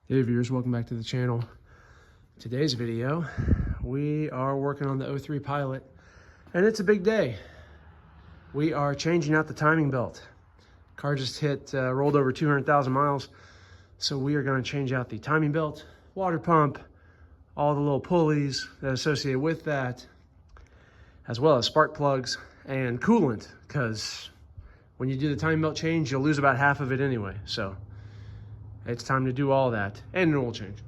Hey viewers, welcome back to the channel. Today's video, we are working on the 03 Pilot, and it's a big day. We are changing out the timing belt. Car just rolled over 200,000 miles, so we are going to change out the timing belt, water pump, all the little pulleys that are associated with that, as well as spark plugs and coolant, because when you do the timing belt change, you'll lose about half of it anyway. So it's time to do all that and an oil change.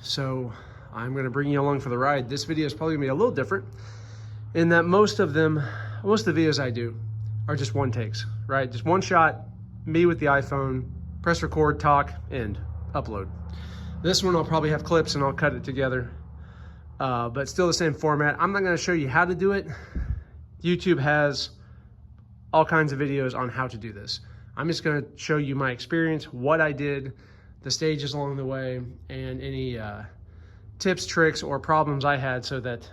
So I'm going to bring you along for the ride. This video is probably going to be a little different in that most of the videos I do are just one takes, right? Just one shot, me with the iPhone, press record, talk, end, upload. This one I'll probably have clips and I'll cut it together, but still the same format. I'm not going to show you how to do it. YouTube has all kinds of videos on how to do this. I'm just going to show you my experience, what I did, the stages along the way, and any tips, tricks, or problems I had, so that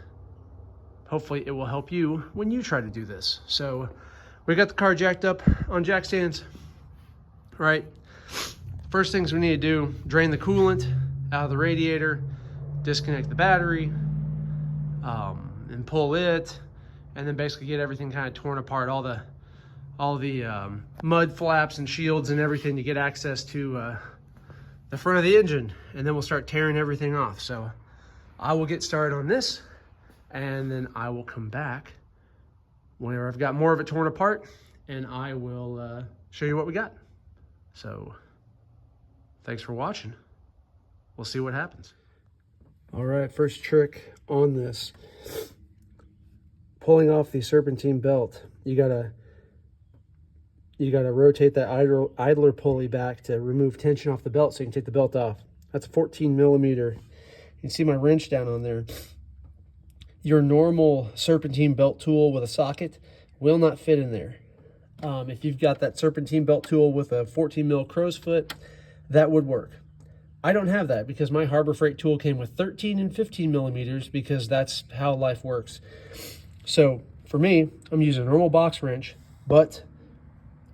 hopefully it will help you when you try to do this. So we got the car jacked up on jack stands, right? First things we need to do, drain the coolant out of the radiator, disconnect the battery, and pull it, and then basically get everything kind of torn apart, all the mud flaps and shields and everything, to get access to the front of the engine, and then we'll start tearing everything off. So I will get started on this, and then I will come back whenever I've got more of it torn apart, and I will show you what we got. So thanks for watching. We'll see what happens. All right, first trick on this, pulling off the serpentine belt. You gotta rotate that idler pulley back to remove tension off the belt, so you can take the belt off. That's a 14 millimeter. You can see my wrench down on there. Your normal serpentine belt tool with a socket will not fit in there. If you've got that serpentine belt tool with a 14 mil crow's foot, that would work. I don't have that because my Harbor Freight tool came with 13 and 15 millimeters, because that's how life works. So for me, I'm using a normal box wrench, but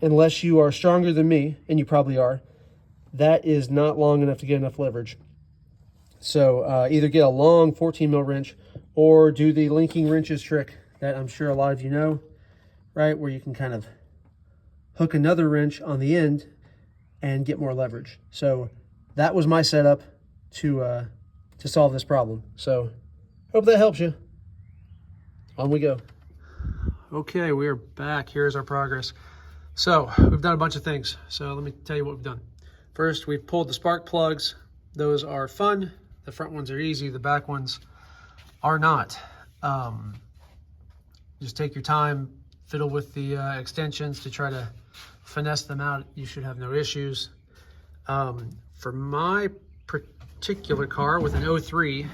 unless you are stronger than me, and you probably are, that is not long enough to get enough leverage. So either get a long 14 mil wrench, or do the linking wrenches trick that I'm sure a lot of you know, right? Where you can kind of hook another wrench on the end and get more leverage. So that was my setup to solve this problem. So hope that helps you. On we go. Okay, we are back. Here's our progress. So we've done a bunch of things. So let me tell you what we've done. First, we've pulled the spark plugs. Those are fun. The front ones are easy. The back ones are not. Just take your time, fiddle with the extensions to try to finesse them out. You should have no issues. For my particular car with an 03,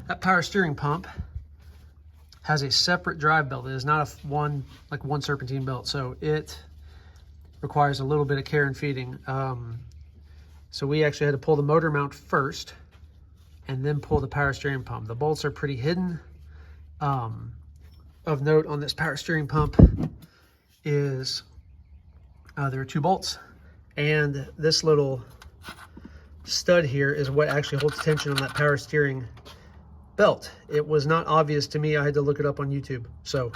that power steering pump has a separate drive belt. It is not one serpentine belt. So it requires a little bit of care and feeding. So we actually had to pull the motor mount first and then pull the power steering pump. The bolts are pretty hidden. Of note on this power steering pump is there are 2 bolts, and this little stud here is what actually holds tension on that power steering belt. It was not obvious to me. I had to look it up on YouTube. So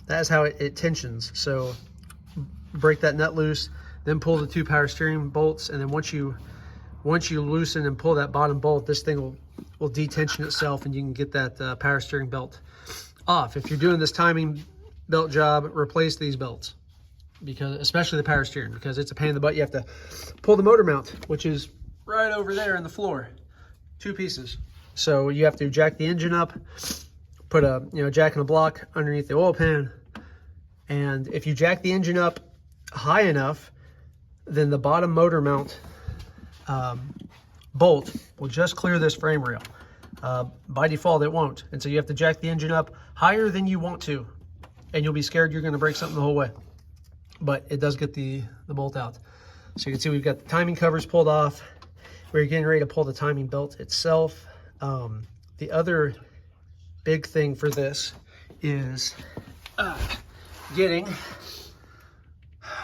that's how it tensions. So break that nut loose, then pull the 2 power steering bolts, and then once you loosen and pull that bottom bolt, this thing will detension itself, and you can get that power steering belt off. If you're doing this timing belt job, replace these belts, because especially the power steering, because it's a pain in the butt. You have to pull the motor mount, which is right over there in the floor, 2 pieces. So you have to jack the engine up, put a jack and a block underneath the oil pan, and if you jack the engine up high enough, then the bottom motor mount bolt will just clear this frame rail. By default it won't, and so you have to jack the engine up higher than you want to, and you'll be scared you're going to break something the whole way. But it does get the bolt out. So you can see we've got the timing covers pulled off. We're getting ready to pull the timing belt itself. The other big thing for this is getting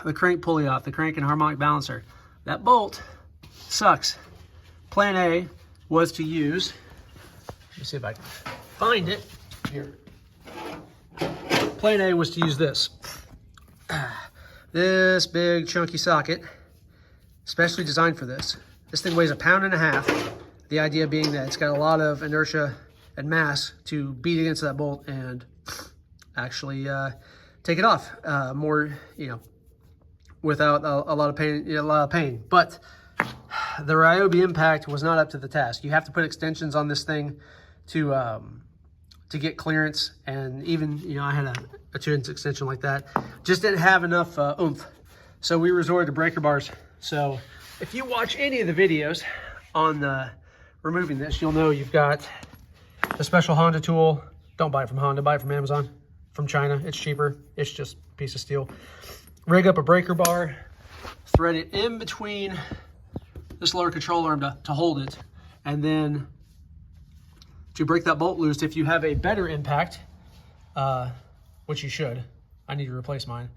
the crank pulley off, the crank and harmonic balancer. That bolt sucks. Plan A was to use, let me see if I can find it here. Plan A was to use this. This big chunky socket, specially designed for this. This thing weighs 1.5 pounds. The idea being that it's got a lot of inertia and mass to beat against that bolt and actually take it off more, you know, without a lot of pain, But the Ryobi impact was not up to the task. You have to put extensions on this thing to get clearance, and even, you know, I had a 2-inch extension like that. Just didn't have enough oomph. So we resorted to breaker bars. So if you watch any of the videos on removing this, you'll know you've got a special Honda tool. Don't buy it from Honda, buy it from Amazon, from China. It's cheaper. It's just a piece of steel. Rig up a breaker bar, thread it in between this lower control arm to hold it, and then to break that bolt loose, if you have a better impact, which you should, I need to replace mine,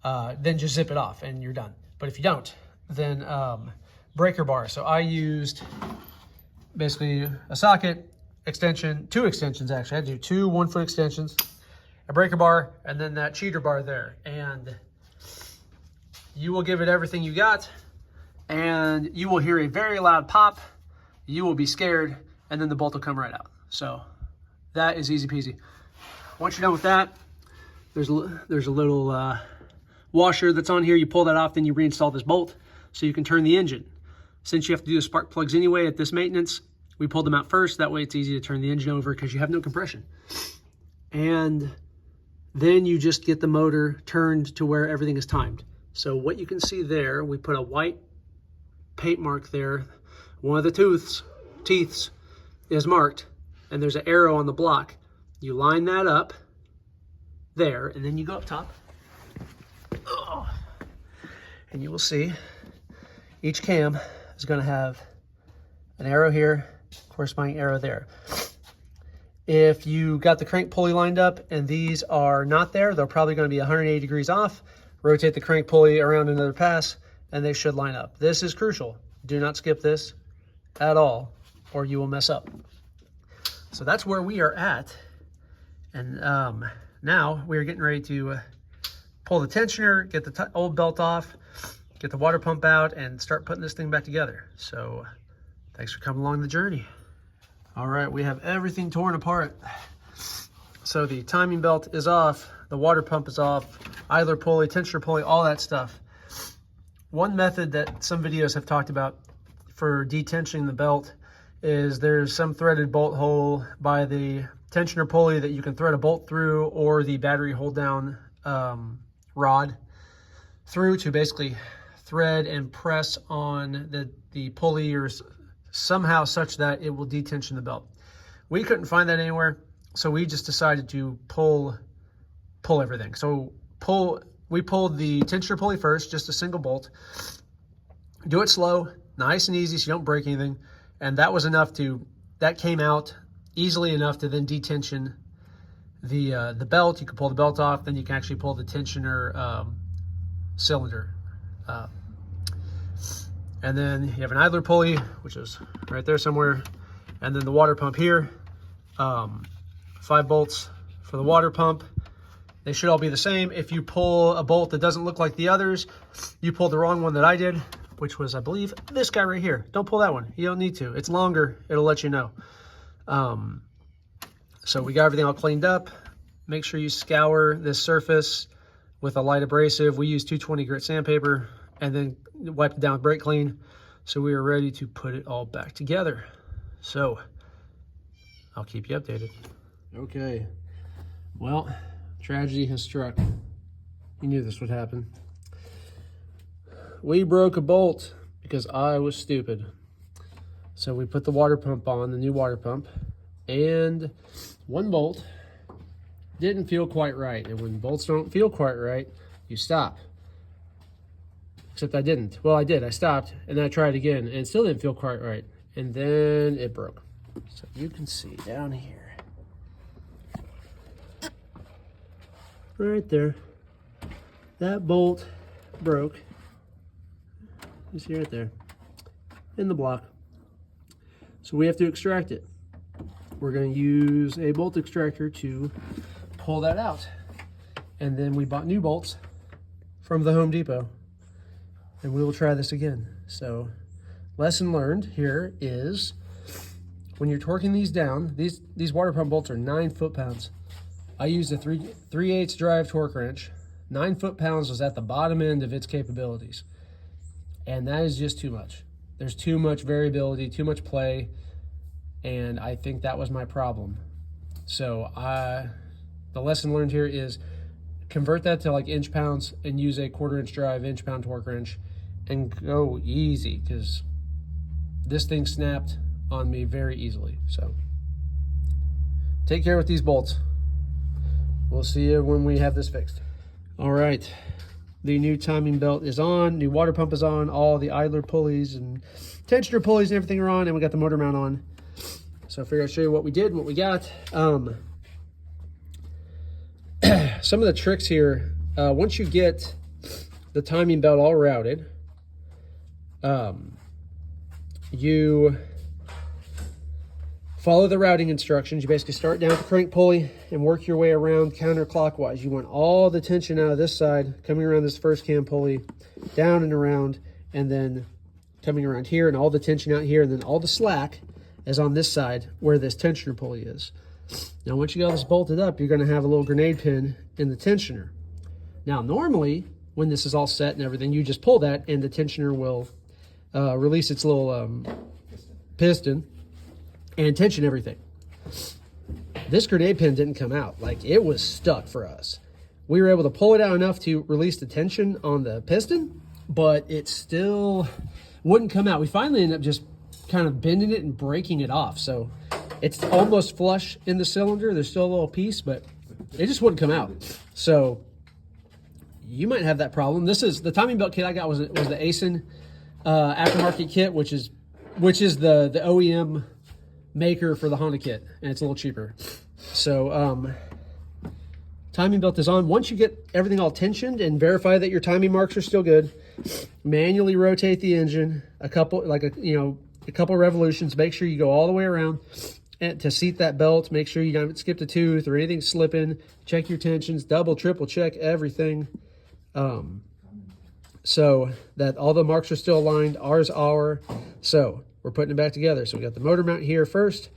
then just zip it off and you're done. But if you don't, then breaker bar. So I used basically a socket, extension, 2 extensions actually. I had to do 2 1-foot extensions, a breaker bar, and then that cheater bar there. And you will give it everything you got, and you will hear a very loud pop. You will be scared, and then the bolt will come right out. So that is easy peasy. Once you're done with that, there's a little washer that's on here. You pull that off, then you reinstall this bolt so you can turn the engine. Since you have to do the spark plugs anyway at this maintenance, we pulled them out first. That way it's easy to turn the engine over because you have no compression. And then you just get the motor turned to where everything is timed. So what you can see there, we put a white paint mark there. One of the teeths is marked, and there's an arrow on the block. You line that up there, and then you go up top. And you will see each cam is going to have an arrow here, corresponding arrow there. If you got the crank pulley lined up and these are not there, they're probably going to be 180 degrees off. Rotate the crank pulley around another pass, and they should line up. This is crucial. Do not skip this at all, or you will mess up. So that's where we are at. And now we are getting ready to pull the tensioner, get the old belt off, get the water pump out, and start putting this thing back together. So thanks for coming along the journey. All right, we have everything torn apart. So the timing belt is off, the water pump is off, idler pulley, tensioner pulley, all that stuff. One method that some videos have talked about for detensioning the belt is there's some threaded bolt hole by the tensioner pulley that you can thread a bolt through, or the battery hold down rod through to basically thread and press on the pulley or somehow such that it will detension the belt. We couldn't find that anywhere, so we just decided to pull everything. So we pulled the tensioner pulley first, just a single bolt. Do it slow, nice and easy so you don't break anything. And that was enough that came out easily enough to then detension the belt. You can pull the belt off, then you can actually pull the tensioner cylinder. And then you have an idler pulley, which is right there somewhere. And then the water pump here. 5 bolts for the water pump. They should all be the same. If you pull a bolt that doesn't look like the others, you pulled the wrong one that I did, which was, I believe, this guy right here. Don't pull that one. You don't need to. It's longer. It'll let you know. So we got everything all cleaned up. Make sure you scour this surface with a light abrasive. We use 220 grit sandpaper and then wipe it down with brake clean. So we are ready to put it all back together. So I'll keep you updated. Okay. Well, tragedy has struck. You knew this would happen. We broke a bolt because I was stupid. So we put the water pump on, the new water pump, and one bolt didn't feel quite right. And when bolts don't feel quite right, you stop. Except I didn't. Well, I did. I stopped, and then I tried again, and it still didn't feel quite right. And then it broke. So you can see down here. Right there. That bolt broke. You see right there. In the block. So we have to extract it. We're going to use a bolt extractor to pull that out. And then we bought new bolts from the Home Depot. And we will try this again. So lesson learned here is when you're torquing these down, these water pump bolts are 9 foot-pounds. I used a 3/8 drive torque wrench. 9 foot-pounds was at the bottom end of its capabilities. And that is just too much. There's too much variability, too much play, and I think that was my problem. So the lesson learned here is convert that to like inch-pounds and use a 1/4 inch drive, inch-pound torque wrench and go easy, because this thing snapped on me very easily. So take care with these bolts. We'll see you when we have this fixed. All right, the new timing belt is on, new water pump is on, all the idler pulleys and tensioner pulleys and everything are on, and we got the motor mount on. So I figured I'd show you what we did and what we got. Some of the tricks here, once you get the timing belt all routed, you follow the routing instructions. You basically start down at the crank pulley and work your way around counterclockwise. You want all the tension out of this side, coming around this first cam pulley, down and around, and then coming around here, and all the tension out here, and then all the slack is on this side where this tensioner pulley is. Now, once you got this bolted up, you're going to have a little grenade pin in the tensioner. Now, normally, when this is all set and everything, you just pull that, and the tensioner will release its little piston and tension everything. This grenade pin didn't come out. Like, it was stuck for us. We were able to pull it out enough to release the tension on the piston, but it still wouldn't come out. We finally ended up just kind of bending it and breaking it off. So it's almost flush in the cylinder. There's still a little piece, but it just wouldn't come out. So you might have that problem. This is the timing belt kit I got was the ASIN aftermarket kit, which is the OEM maker for the Honda kit, and it's a little cheaper. So timing belt is on. Once you get everything all tensioned and verify that your timing marks are still good, manually rotate the engine a couple revolutions. Make sure you go all the way around and to seat that belt. Make sure you haven't skipped a tooth or anything slipping. Check your tensions, double, triple check everything, so that all the marks are still aligned. Ours are. So we're putting it back together. So we got the motor mount here first,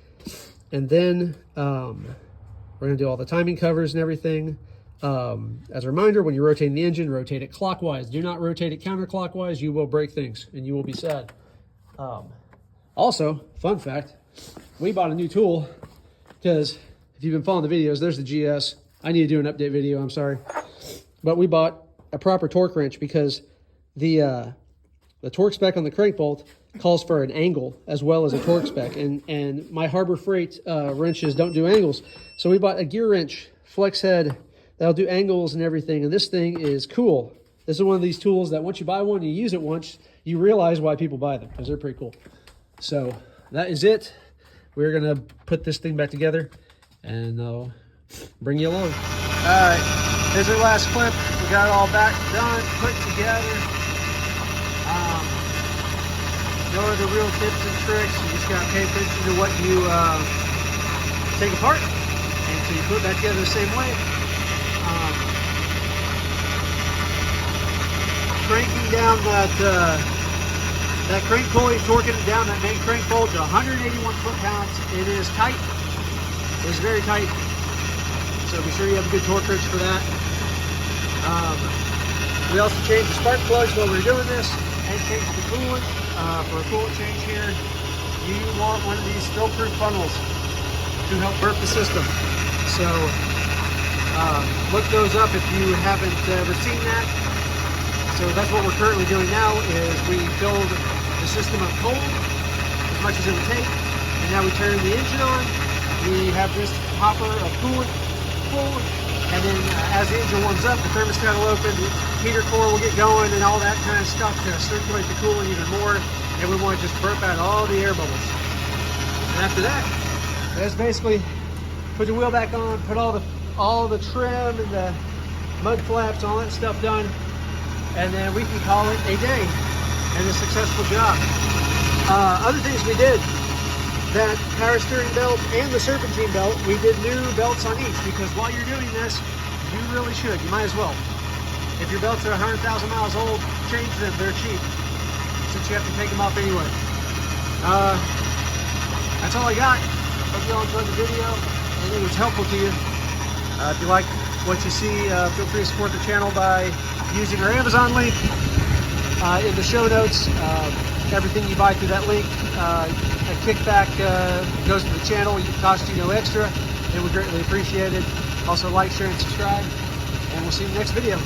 and then we're going to do all the timing covers and everything. As a reminder, when you're rotating the engine, rotate it clockwise. Do not rotate it counterclockwise. You will break things, and you will be sad. Also, fun fact, we bought a new tool because if you've been following the videos, there's the GS. I need to do an update video, I'm sorry. But we bought a proper torque wrench because the torque spec on the crank bolt calls for an angle as well as a torque spec, and my Harbor Freight wrenches don't do angles. So we bought a gear wrench flex head that'll do angles and everything, and this thing is cool. This is one of these tools that once you buy one and you use it once, you realize why people buy them, because they're pretty cool. So that is it. We're gonna put this thing back together and I'll bring you along. All right, here's our last clip. We got it all back done, put together. No other real tips and tricks. You just gotta pay attention to what you take apart, and so you put it back together the same way. Cranking down that crank pulley, torquing it down that main crank bolt to 181 foot-pounds. It is tight. It is very tight. So be sure you have a good torque wrench for that. We also changed the spark plugs while we were doing this, and changed the coolant. For a coolant change here, you want one of these spill-proof funnels to help burp the system. So look those up if you haven't ever seen that. So that's what we're currently doing now, is we filled the system up cold as much as it would take, and now we turn the engine on. We have this hopper of coolant full, and then as the engine warms up, the thermostat will open, the heater core will get going, and all that kind of stuff to circulate the coolant even more. And we want to just burp out all the air bubbles. And after that, that's basically put the wheel back on, put all the trim and the mud flaps, all that stuff done, and then we can call it a day and a successful job. Other things we did, that power steering belt and the serpentine belt, we did new belts on each, because while you're doing this, you really should. You might as well. If your belts are 100,000 miles old, change them. They're cheap, since you have to take them off anyway. That's all I got. Hope you all enjoyed the video and it was helpful to you. If you like what you see, feel free to support the channel by using our Amazon link in the show notes. Everything you buy through that link, a kickback goes to the channel. It costs you no extra, and we greatly appreciate it. Also, like, share, and subscribe, and we'll see you in the next video.